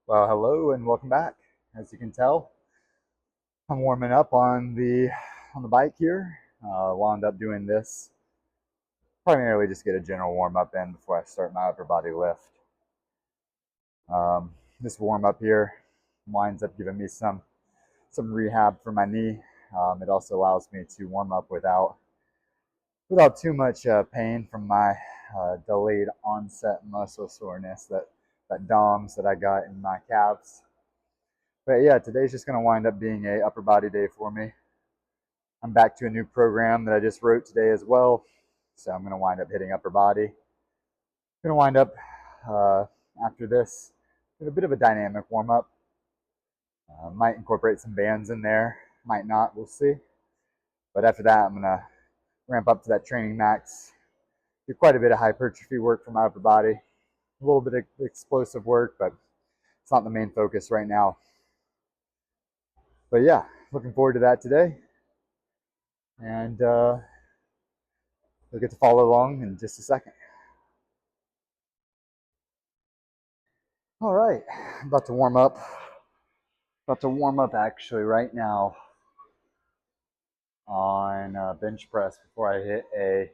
Well, hello and welcome back. As you can tell, I'm warming up on the bike here. Wound up doing this primarily just get a general warm up in before I start my upper body lift. This warm up here winds up giving me some rehab for my knee. It also allows me to warm up without too much pain from my delayed onset muscle soreness that DOMS that I got in my calves. But yeah, today's just going to wind up being a upper body day for me. I'm back to a new program that I just wrote today as well. So I'm going to wind up hitting upper body. I'm going to wind up after this with a bit of a dynamic warm up. Might incorporate some bands in there, might not, we'll see. But after that, I'm going to ramp up to that training max, do quite a bit of hypertrophy work for my upper body, a little bit of explosive work, but it's not the main focus right now. But yeah, looking forward to that today. And you'll get to follow along in just a second. All right, I'm about to warm up. About to warm up actually right now on bench press before I hit a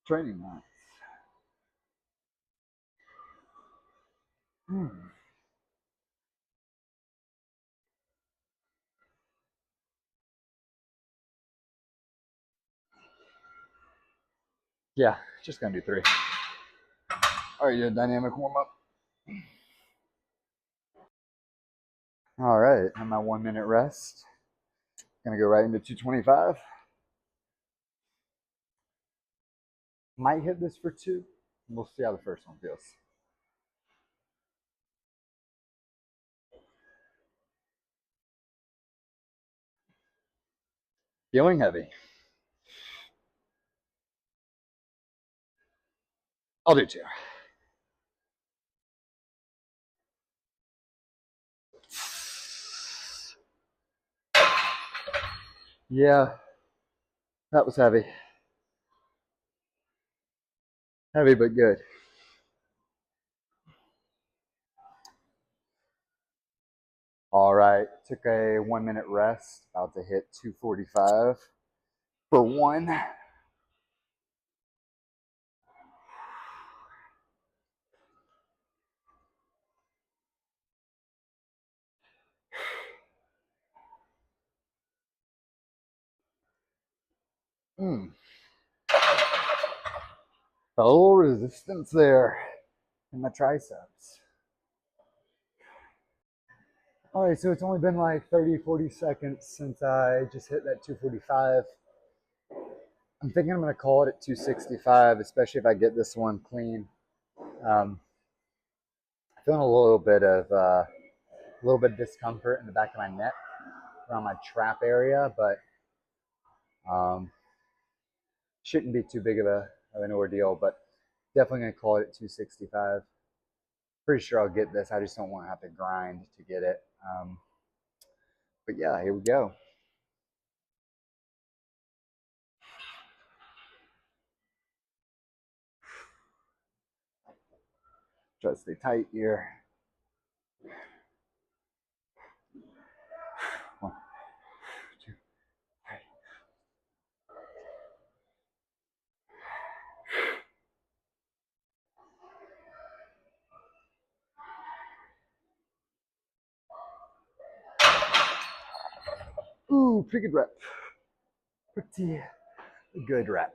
training max. Yeah, just gonna do 3. All right, you a dynamic warm up. All right, on my 1 minute rest. Gonna go right into 225. Might hit this for 2. We'll see how the first one feels. Feeling heavy. I'll do 2. Yeah, that was heavy. Heavy but good. All right, took a 1 minute rest. About to hit 245 for 1. Mm. A little resistance there in my triceps. All right, so it's only been like 30, 40 seconds since I just hit that 245. I'm thinking I'm going to call it at 265, especially if I get this one clean. Feeling a little bit of discomfort in the back of my neck around my trap area, but shouldn't be too big of an ordeal. But definitely going to call it at 265. Pretty sure I'll get this. I just don't want to have to grind to get it. But yeah, here we go. Try to stay tight here. 1, 2, 3. Ooh, pretty good rep. Pretty good rep.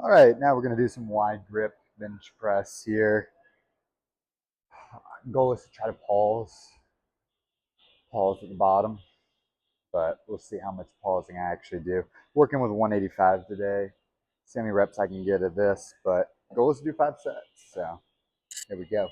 All right, now we're going to do some wide grip bench press here. Goal is to try to pause at the bottom, but we'll see how much pausing I actually do. Working with 185 today. See how many reps I can get of this, but goal is to do 5 sets. So here we go.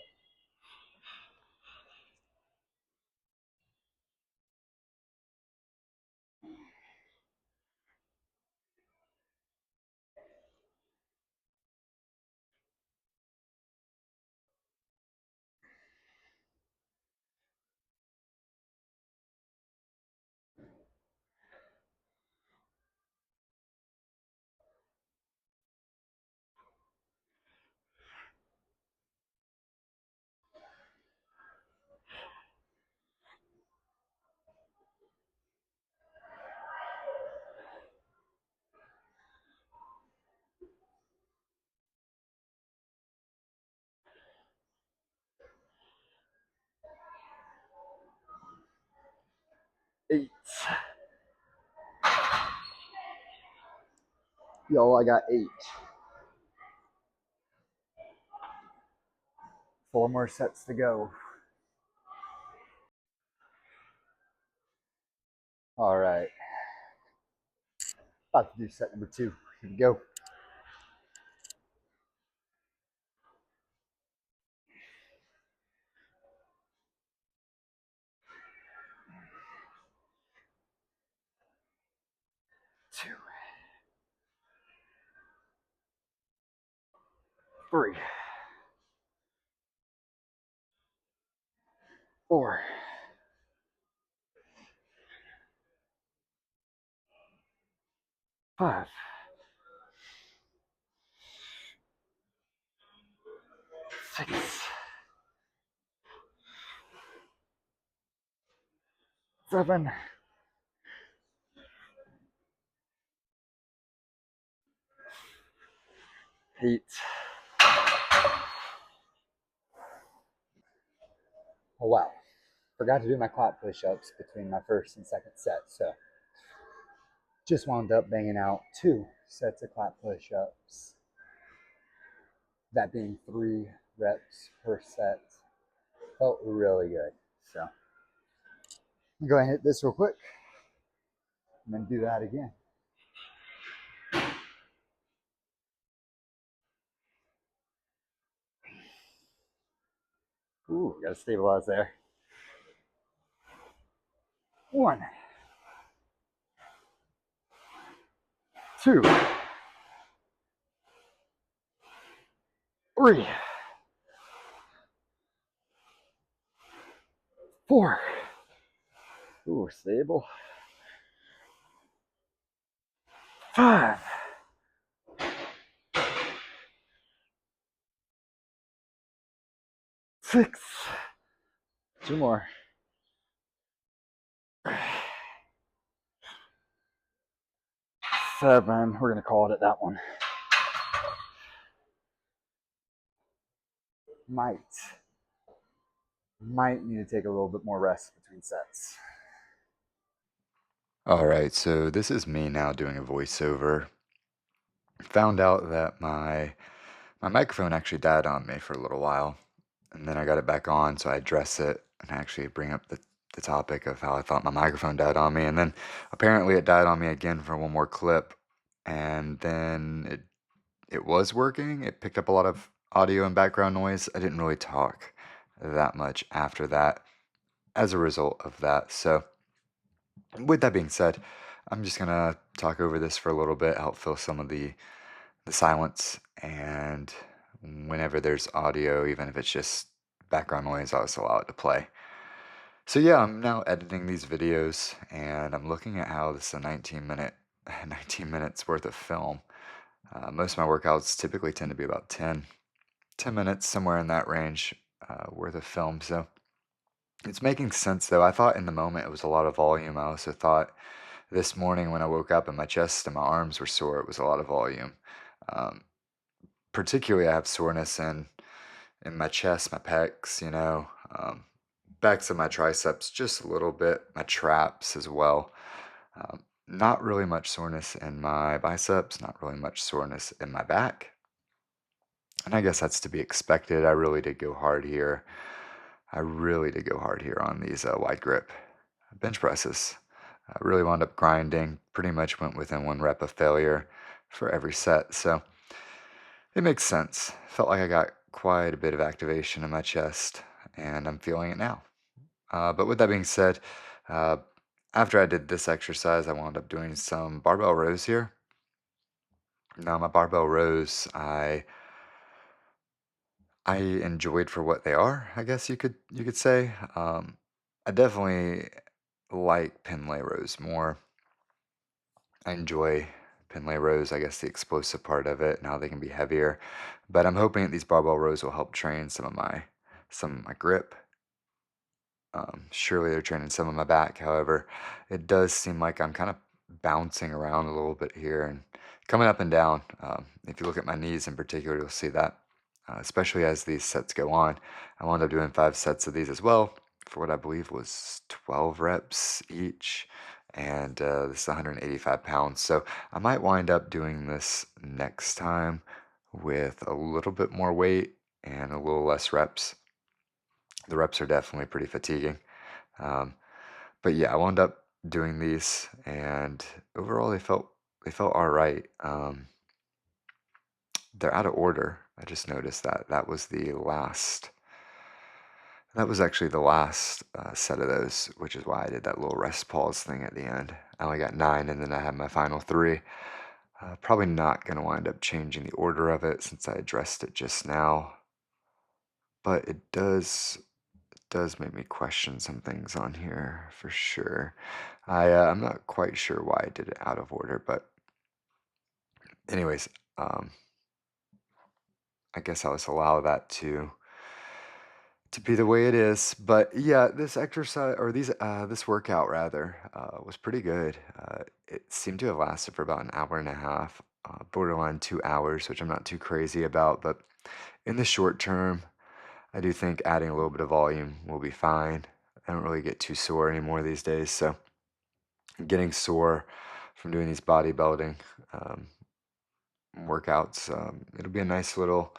Yo, I got 8. 4 more sets to go. All right. About to do set number 2. Here we go. 2, 3, 4, 5, 6, 7, 8. Oh wow. Forgot to do my quad push-ups between my first and second set, so just wound up banging out 2 sets of quad push-ups. That being 3 reps per set. Felt really good. So I'm going to hit this real quick and then do that again. Ooh, gotta stabilize there. 1, 2, 3, 4. Ooh, stable. 5, 6. 2 more. 7. We're gonna call it at that one. Might need to take a little bit more rest between sets. All right, so this is me now doing a voiceover. Found out that my microphone actually died on me for a little while, and then I got it back on, so I address it and actually bring up the topic of how I thought my microphone died on me, and then apparently it died on me again for one more clip, and then it was working. It picked up a lot of audio and background noise. I didn't really talk that much after that as a result of that. So with that being said, I'm just gonna talk over this for a little bit, help fill some of the silence, and whenever there's audio, even if it's just background noise, I'll just allow it to play. So yeah, I'm now editing these videos, and I'm looking at how this is a 19 minutes worth of film. Most of my workouts typically tend to be about 10 minutes, somewhere in that range, worth of film. So it's making sense though. I thought in the moment it was a lot of volume. I also thought this morning when I woke up and my chest and my arms were sore, it was a lot of volume. Um, Particularly, I have soreness in my chest, my pecs, backs of my triceps, just a little bit, my traps as well. Not really much soreness in my biceps, not really much soreness in my back. And I guess that's to be expected. I really did go hard here. I really did go hard here on these wide grip bench presses. I really wound up grinding, pretty much went within 1 rep of failure for every set. So it makes sense. Felt like I got quite a bit of activation in my chest, and I'm feeling it now. But with that being said, uh, after I did this exercise, I wound up doing some barbell rows here. Now, my barbell rows, I enjoyed for what they are, I guess you could say. I definitely like pin lay rows more. I enjoy pin lay rows, I guess the explosive part of it and how they can be heavier. But I'm hoping that these barbell rows will help train some of my grip. Surely they're training some of my back. However, it does seem like I'm kind of bouncing around a little bit here and coming up and down. If you look at my knees in particular, you'll see that, especially as these sets go on. I wound up doing 5 sets of these as well for what I believe was 12 reps each. and this is 185 pounds. So I might wind up doing this next time with a little bit more weight and a little less reps. The reps are definitely pretty fatiguing. Um, but yeah, I wound up doing these, and overall they felt all right. They're out of order. I just noticed that that was actually the last set of those, which is why I did that little rest pause thing at the end. I only got 9, and then I had my final 3. Probably not going to wind up changing the order of it since I addressed it just now, but it does make me question some things on here for sure. I'm not quite sure why I did it out of order, but anyways, um, I guess I'll just allow that to be the way it is. But yeah, this exercise or this workout rather was pretty good. It seemed to have lasted for about an hour and a half, borderline 2 hours, which I'm not too crazy about. But in the short term, I do think adding a little bit of volume will be fine. I don't really get too sore anymore these days, so getting sore from doing these bodybuilding um, workouts, it'll be a nice little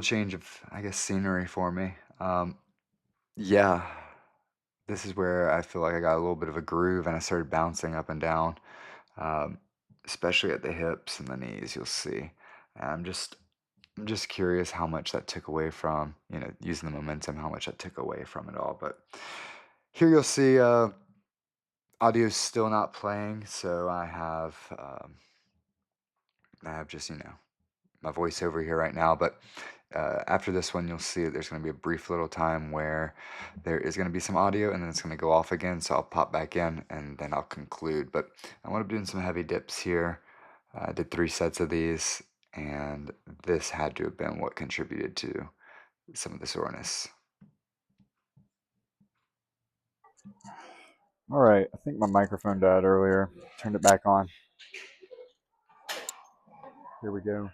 change of, I guess, scenery for me. Yeah, this is where I feel like I got a little bit of a groove and I started bouncing up and down, um, especially at the hips and the knees. You'll see. And I'm just curious how much that took away from, using the momentum, how much that took away from it all. But here you'll see, audio's still not playing, so I have just, my voiceover here right now. But after this one, you'll see that there's going to be a brief little time where there is going to be some audio and then it's going to go off again. So I'll pop back in and then I'll conclude. But I want to be doing some heavy dips here. I did 3 sets of these, and this had to have been what contributed to some of the soreness. All right, I think my microphone died earlier. Turned it back on. Here we go.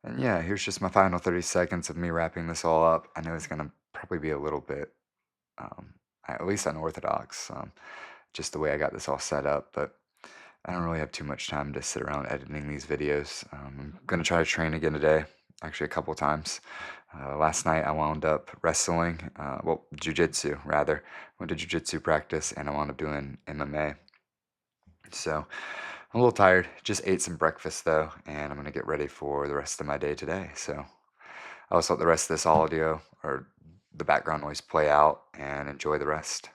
And yeah, here's just my final 30 seconds of me wrapping this all up. I know it's going to probably be a little bit, um, at least unorthodox, just the way I got this all set up, but I don't really have too much time to sit around editing these videos. I'm going to try to train again today, actually a couple times. Last night I wound up wrestling, jiu-jitsu rather. Went to jiu-jitsu practice and I wound up doing MMA. So I'm a little tired. Just ate some breakfast though, and I'm going to get ready for the rest of my day today. So I'll just let the rest of this audio or the background noise play out and enjoy the rest.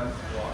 Oh.